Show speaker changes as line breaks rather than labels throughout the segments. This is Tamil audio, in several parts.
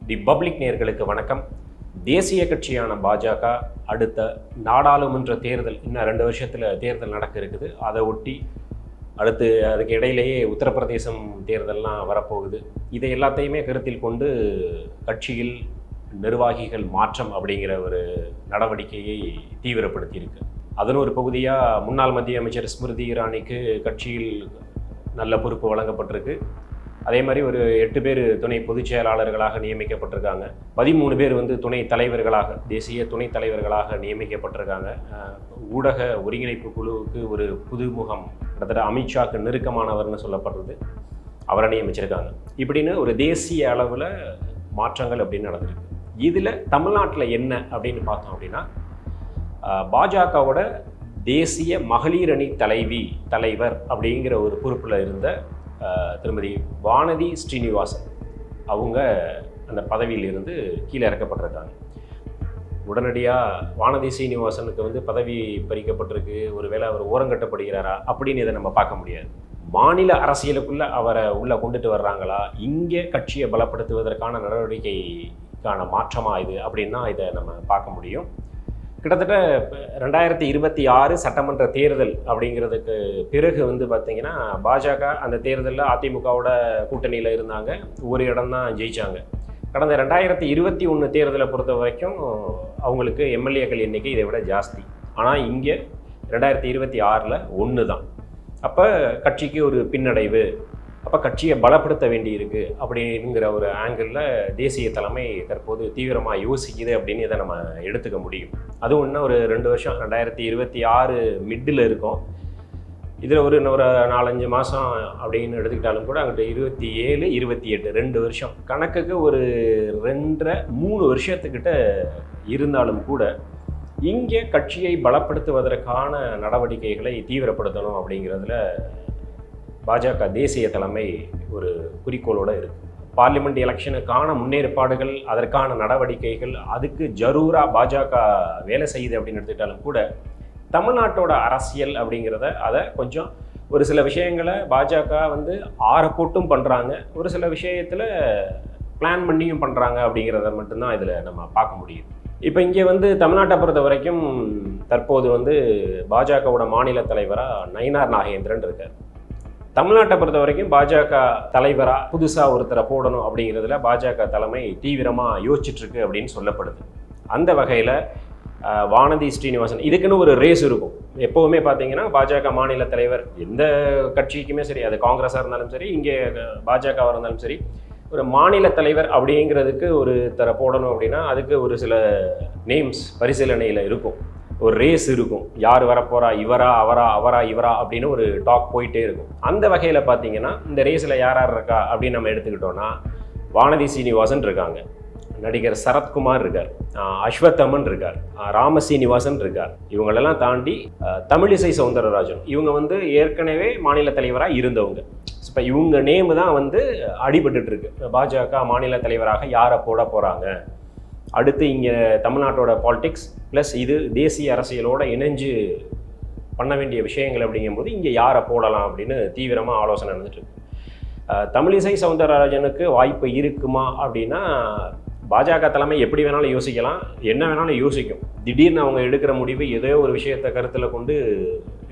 தி பப்ளிக் நேயர்களுக்கு வணக்கம். தேசிய கட்சியான பாஜக அடுத்த நாடாளுமன்ற தேர்தல் இன்னும் 2 வருஷத்தில் தேர்தல் நடக்க இருக்குது. அதை ஒட்டி அடுத்து அதுக்கு இடையிலேயே உத்தரப்பிரதேசம் தேர்தல்லாம் வரப்போகுது. இதை எல்லாத்தையுமே கருத்தில் கொண்டு கட்சியில் நிர்வாகிகள் மாற்றம் அப்படிங்கிற ஒரு நடவடிக்கையை தீவிரப்படுத்தியிருக்கு. அதன் ஒரு பகுதியாக முன்னாள் மத்திய அமைச்சர் ஸ்மிருதி இரானிக்கு கட்சியில் நல்ல பொறுப்பு வழங்கப்பட்டிருக்கு. அதே மாதிரி ஒரு 8 பேர் துணை பொதுச் செயலாளர்களாக நியமிக்கப்பட்டிருக்காங்க. 13 பேர் துணை தலைவர்களாக, தேசிய துணை தலைவர்களாக நியமிக்கப்பட்டிருக்காங்க. ஊடக ஒருங்கிணைப்பு குழுவுக்கு ஒரு புதுமுகம், கிட்டத்தட்ட அமித்ஷாக்கு நெருக்கமானவர்னு சொல்லப்படுறது, அவரை நியமிச்சிருக்காங்க. இப்படின்னு ஒரு தேசிய அளவில் மாற்றங்கள் அப்படின்னு நடந்திருக்கு. இதில் தமிழ்நாட்டில் என்ன அப்படின்னு பார்த்தோம் அப்படின்னா, பாஜகவோட தேசிய மகளிர் அணி தலைவர் அப்படிங்கிற ஒரு பொறுப்பில் இருந்த திருமதி வானதி ஸ்ரீனிவாசன் அவங்க அந்த பதவியிலிருந்து கீழே இறக்கப்பட்டிருக்காங்க. உடனடியாக வானதி ஸ்ரீனிவாசனுக்கு பதவி பறிக்கப்பட்டிருக்கு, ஒருவேளை அவர் ஓரங்கட்டப்படுகிறாரா அப்படின்னு இதை நம்ம பார்க்க முடியாது. மாநில அரசியலுக்குள்ளே அவரை உள்ளே கொண்டுட்டு வர்றாங்களா, இங்கே கட்சியை பலப்படுத்துவதற்கான நடவடிக்கைக்கான மாற்றமாக இது அப்படின்னா இதை நம்ம பார்க்க முடியும். கிட்டத்தட்ட 2026 சட்டமன்ற தேர்தல் அப்படிங்கிறதுக்கு பிறகு பார்த்திங்கன்னா பாஜக அந்த தேர்தலில் அதிமுகவோட கூட்டணியில் இருந்தாங்க, ஒரு இடம் தான் ஜெயித்தாங்க. கடந்த 2021 தேர்தலை பொறுத்த வரைக்கும் அவங்களுக்கு எம்எல்ஏக்கள் எண்ணிக்கை இதை விட ஜாஸ்தி. ஆனால் இங்கே 2026 1 தான். அப்போ கட்சிக்கு ஒரு பின்னடைவு, அப்போ கட்சியை பலப்படுத்த வேண்டியிருக்கு அப்படிங்கிற ஒரு ஆங்கிளில் தேசிய தலைமை தற்போது தீவிரமாக யோசிக்குது அப்படின்னு இதை நம்ம எடுத்துக்க முடியும். அதுவும் இன்னும் ஒரு 2 வருஷம், 2026 மிட்டில் இருக்கும். இதில் இன்னொரு 4-5 மாதம் அப்படின்னு எடுத்துக்கிட்டாலும் கூட அங்கிட்ட 27, 28 2 வருஷம் கணக்குக்கு ஒரு 2.5-3 வருஷத்துக்கிட்ட இருந்தாலும் கூட இங்கே கட்சியை பலப்படுத்துவதற்கான நடவடிக்கைகளை தீவிரப்படுத்தணும் அப்படிங்கிறதுல பாஜக தேசிய தலைமை ஒரு குறிக்கோளோடு இருக்குது. பார்லிமெண்ட் எலெக்ஷனுக்கான முன்னேற்பாடுகள், அதற்கான நடவடிக்கைகள், அதுக்கு ஜரூராக பாஜக வேலை செய்யுது அப்படின்னு எடுத்துக்கிட்டாலும் கூட தமிழ்நாட்டோட அரசியல் அப்படிங்கிறத அதை கொஞ்சம் ஒரு சில விஷயங்களை பாஜக ஆறப்போட்டும் பண்ணுறாங்க, ஒரு சில விஷயத்தில் பிளான் பண்ணியும் பண்ணுறாங்க அப்படிங்கிறத மட்டும்தான் இதில் நம்ம பார்க்க முடியுது. இப்போ இங்கே தமிழ்நாட்டை பொறுத்த வரைக்கும் தற்போது பாஜகவோட மாநில தலைவராக நயினார் நாகேந்திரன் இருக்கார். தமிழ்நாட்டை பொறுத்த வரைக்கும் பாஜக தலைவராக புதுசாக ஒருத்தரை போடணும் அப்படிங்கிறதுல பாஜக தலைமை தீவிரமாக யோசிச்சுட்ருக்கு அப்படின்னு சொல்லப்படுது. அந்த வகையில் வானதி ஸ்ரீனிவாசன் இதுக்குன்னு ஒரு ரேஸ் இருக்கும். எப்போவுமே பார்த்தீங்கன்னா பாஜக மாநில தலைவர் எந்த கட்சிக்குமே சரி, அது காங்கிரஸாக இருந்தாலும் சரி, இங்கே பாஜகவாக இருந்தாலும் சரி, ஒரு மாநில தலைவர் அப்படிங்கிறதுக்கு ஒரு தர போடணும் அப்படின்னா அதுக்கு ஒரு சில நேம்ஸ் பரிசீலனையில் இருக்கும், ஒரு ரேஸ் இருக்கும். யார் வரப்போகிறா, இவரா அவரா இவரா அப்படின்னு ஒரு டாக் போயிட்டே இருக்கும். அந்த வகையில் பார்த்தீங்கன்னா இந்த ரேஸில் யார் இருக்கா அப்படின்னு நம்ம எடுத்துக்கிட்டோன்னா வானதி சீனிவாசன் இருக்காங்க, நடிகர் சரத்குமார் இருக்கார், அஸ்வத்தமன் இருக்கார், ராமசீனிவாசன் இருக்கார். இவங்களெல்லாம் தாண்டி தமிழிசை சவுந்தரராஜன் இவங்க ஏற்கனவே மாநில தலைவராக இருந்தவங்க. இப்போ இவங்க நேமு தான் அடிபட்டுருக்கு. பாஜக மாநில தலைவராக யாரை போட போகிறாங்க, அடுத்து இங்கே தமிழ்நாட்டோட பாலிடிக்ஸ் ப்ளஸ் இது தேசிய அரசியலோடு இணைஞ்சு பண்ண வேண்டிய விஷயங்கள் அப்படிங்கும்போது இங்கே யாரை போடலாம் அப்படின்னு தீவிரமாக ஆலோசனை நடந்துட்டுருக்கு. தமிழிசை சவுந்தரராஜனுக்கு வாய்ப்பு இருக்குமா அப்படின்னா பாஜக தலைமை எப்படி வேணாலும் யோசிக்கலாம், என்ன வேணாலும் யோசிக்கும். திடீர்னு அவங்க எடுக்கிற முடிவு ஏதோ ஒரு விஷயத்தை கருத்தில் கொண்டு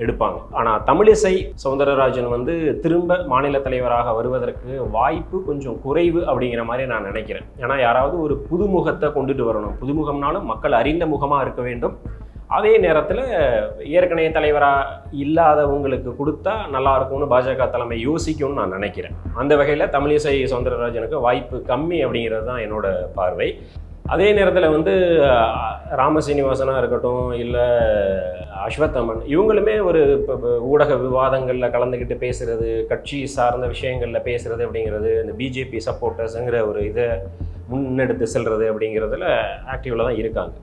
எடுப்பாங்க. ஆனால் தமிழிசை சவுந்தரராஜன் திரும்ப மாநில தலைவராக வருவதற்கு வாய்ப்பு கொஞ்சம் குறைவு அப்படிங்கிற மாதிரி நான் நினைக்கிறேன். ஏன்னா யாராவது ஒரு புதுமுகத்தை கொண்டுட்டு வரணும், புதுமுகம்னாலும் மக்கள் அறிந்த முகமாக இருக்க வேண்டும். அதே நேரத்தில் ஏற்கனவே தலைவராக இல்லாதவங்களுக்கு கொடுத்தா நல்லா இருக்கும்னு பாஜக தலைமை யோசிக்கும்னு நான் நினைக்கிறேன். அந்த வகையில் தமிழிசை சவுந்தரராஜனுக்கு வாய்ப்பு கம்மி அப்படிங்கிறது தான் என்னோட பார்வை. அதே நேரத்தில் ராமசீனிவாசனாக இருக்கட்டும், இல்லை அஸ்வத்தமன், இவங்களுமே ஒரு ஊடக விவாதங்களில் கலந்துக்கிட்டு பேசுகிறது, கட்சி சார்ந்த விஷயங்களில் பேசுகிறது அப்படிங்கிறது, இந்த பிஜேபி சப்போர்ட்டர்ஸுங்கிற ஒரு இதை முன்னெடுத்து செல்வது அப்படிங்கிறதுல ஆக்டிவில் தான் இருக்காங்க.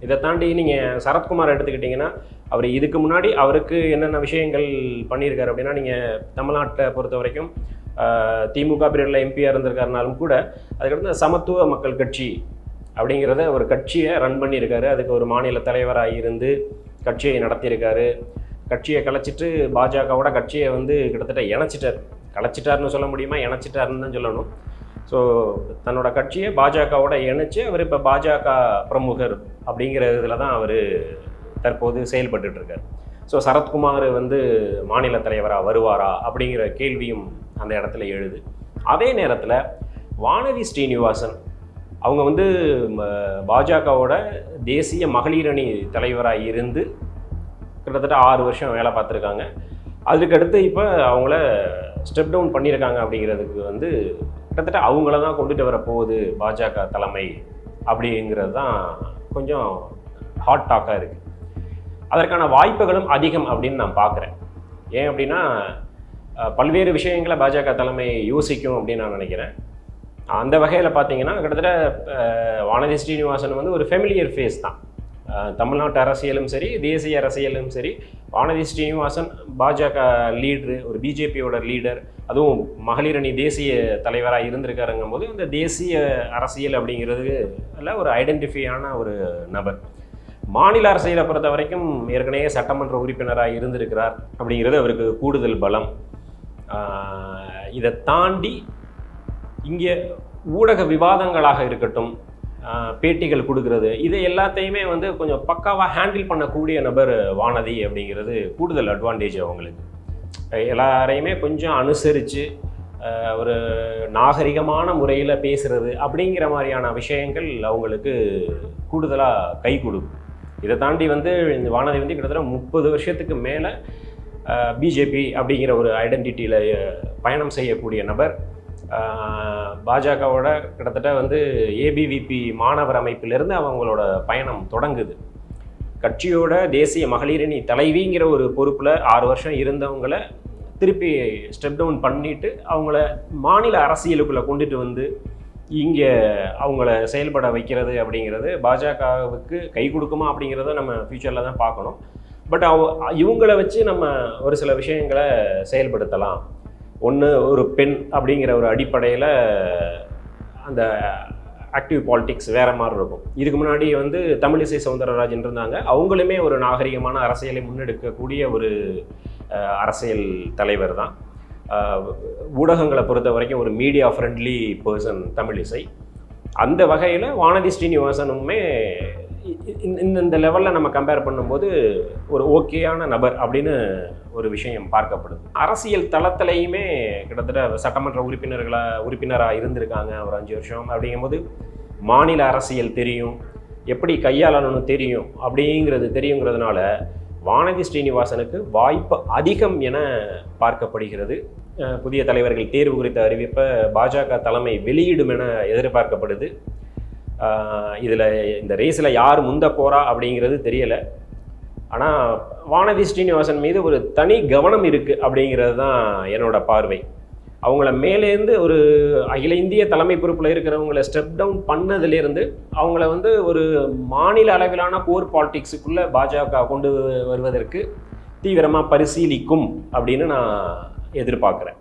இதை தாண்டி நீங்கள் சரத்குமார் எடுத்துக்கிட்டிங்கன்னா அவர் இதுக்கு முன்னாடி அவருக்கு என்னென்ன விஷயங்கள் பண்ணியிருக்காரு அப்படின்னா, நீங்கள் தமிழ்நாட்டை பொறுத்த வரைக்கும் திமுக பீரியடில் எம்பியாக இருந்திருக்காருனாலும் கூட அதுக்கடுத்து சமத்துவ மக்கள் கட்சி அப்படிங்கிறத ஒரு கட்சியை ரன் பண்ணியிருக்காரு. அதுக்கு ஒரு மாநில தலைவராக இருந்து கட்சியை நடத்தியிருக்காரு. கட்சியை கலைச்சிட்டு பாஜகவோட கட்சியை கிட்டத்தட்ட இணைச்சிட்டார். கலைச்சிட்டாருன்னு சொல்ல முடியுமா, இணைச்சிட்டாருன்னு தான் சொல்லணும். ஸோ தன்னோட கட்சியை பாஜகவோட இணைச்சு அவர் இப்போ பாஜக பிரமுகர் அப்படிங்கிற இதில் தான் அவர் தற்போது செயல்பட்டுருக்கார். ஸோ சரத்குமார் வந்து மாநில தலைவராக வருவாரா அப்படிங்கிற கேள்வியும் அந்த இடத்துல எழுது. அதே நேரத்தில் வானதி ஸ்ரீனிவாசன் அவங்க வந்து பாஜகவோட தேசிய மகளிர் அணி தலைவராக இருந்து கிட்டத்தட்ட 6 வருஷம் வேலை பார்த்துருக்காங்க. அதுக்கடுத்து இப்போ அவங்கள ஸ்டெப் டவுன் பண்ணியிருக்காங்க. அப்படிங்கிறதுக்கு வந்து கிட்டத்தட்ட அவங்கள தான் கொண்டுட்டு வர போகுது பாஜக தலைமை அப்படிங்கிறது தான் கொஞ்சம் ஹாட் டாக்காக இருக்குது. அதற்கான வாய்ப்புகளும் அதிகம் அப்படின்னு நான் பார்க்குறேன். ஏன் அப்படின்னா பல்வேறு விஷயங்களை பாஜக தலைமை யோசிக்கும் அப்படின்னு நான் நினைக்கிறேன். அந்த வகையில் பார்த்தீங்கன்னா கிட்டத்தட்ட வானதி ஸ்ரீனிவாசன் வந்து ஒரு ஃபெமிலியர் ஃபேஸ் தான். தமிழ்நாட்டு அரசியலும் சரி, தேசிய அரசியலும் சரி, வானதி ஸ்ரீனிவாசன் பாஜக லீடரு, ஒரு பிஜேபியோட லீடர், அதுவும் மகளிர் அணி தேசிய தலைவராக இருந்திருக்காருங்கும் போது இந்த தேசிய அரசியல் அப்படிங்கிறது எல்லாம் ஒரு ஐடென்டிஃபையான ஒரு நபர். மாநில அரசியலை பொறுத்த வரைக்கும் ஏற்கனவே சட்டமன்ற உறுப்பினராக இருந்திருக்கிறார் அப்படிங்கிறது அவருக்கு கூடுதல் பலம். இதை தாண்டி இங்கே ஊடக விவாதங்களாக இருக்கட்டும், பேட்டிகள் கொடுக்கறது, இது எல்லாத்தையுமே வந்து கொஞ்சம் பக்காவாக ஹேண்டில் பண்ணக்கூடிய நபர் வானதி அப்படிங்கிறது கூடுதல் அட்வான்டேஜ் அவங்களுக்கு. எல்லாரையுமே கொஞ்சம் அனுசரித்து ஒரு நாகரிகமான முறையில் பேசுகிறது அப்படிங்கிற மாதிரியான விஷயங்கள் அவங்களுக்கு கூடுதலாக கை கொடுக்கும். இதை தாண்டி வந்து இந்த வானதி வந்து கிட்டத்தட்ட 30 வருஷத்துக்கு மேலே பிஜேபி அப்படிங்கிற ஒரு ஐடென்டிட்டியில் பயணம் செய்யக்கூடிய நபர். பாஜகவோட கிட்டத்தட்ட வந்து ஏபிவிபி மாணவர் அமைப்பிலிருந்து அவங்களோட பயணம் தொடங்குது. கட்சியோட தேசிய மகளிரணி தலைவிங்கிற ஒரு பொறுப்பில் 6 வருஷம் இருந்தவங்கள திருப்பி ஸ்டெப் டவுன் பண்ணிவிட்டு அவங்கள மாநில அரசியலுக்குள்ளே கொண்டுட்டு வந்து இங்கே அவங்கள செயல்பட வைக்கிறது அப்படிங்கிறது பாஜகவுக்கு கை கொடுக்குமா அப்படிங்கிறத நம்ம ஃப்யூச்சரில் தான் பார்க்கணும். பட் இவங்களை வச்சு நம்ம ஒரு சில விஷயங்களை செயல்படுத்தலாம். ஒன்று, ஒரு பெண் அப்படிங்கிற ஒரு அடிப்படையில் அந்த ஆக்டிவ் பாலிடிக்ஸ் வேறு மாதிரி இருக்கும். இதுக்கு முன்னாடி வந்து தமிழிசை சவுந்தரராஜன் இருந்தாங்க. அவங்களுமே ஒரு நாகரிகமான அரசியலை முன்னெடுக்கக்கூடிய ஒரு அரசியல் தலைவர் தான். ஊடகங்களை பொறுத்த வரைக்கும் ஒரு மீடியா ஃப்ரெண்ட்லி பர்சன் தமிழிசை. அந்த வகையில் வானதி ஸ்ரீனிவாசனுமே இந்த லெவலில் நம்ம கம்பேர் பண்ணும்போது ஒரு ஓகேயான நபர் அப்படின்னு ஒரு விஷயம் பார்க்கப்படுது. அரசியல் தளத்திலையுமே கிட்டத்தட்ட சட்டமன்ற உறுப்பினராக இருந்திருக்காங்க ஒரு 5 வருஷம். அப்படிங்கும்போது மாநில அரசியல் தெரியும், எப்படி கையாளணும்னு தெரியும், அப்படிங்கிறது தெரியுங்கிறதுனால வானதி ஸ்ரீனிவாசனுக்கு வாய்ப்பு அதிகம் என பார்க்கப்படுகிறது. புதிய தலைவர்கள் தேர்வு குறித்த அறிவிப்பை பாஜக தலைமை வெளியிடும் என எதிர்பார்க்கப்படுது. இதில் இந்த ரேஸில் யார் முந்த போகிறா அப்படிங்கிறது தெரியலை. ஆனால் வானதி ஸ்ரீனிவாசன் மீது ஒரு தனி கவனம் இருக்குது அப்படிங்கிறது தான் என்னோட பார்வை. அவங்கள மேலேருந்து ஒரு அகில இந்திய தலைமை பொறுப்பில் இருக்கிறவங்கள ஸ்டெப் டவுன் பண்ணதுலேருந்து அவங்கள வந்து ஒரு மாநில அளவிலான கோர் பாலிடிக்ஸுக்குள்ளே பாஜக கொண்டு வருவதற்கு தீவிரமாக பரிசீலிக்கும் அப்படின்னு நான் எதிர்பார்க்குறேன்.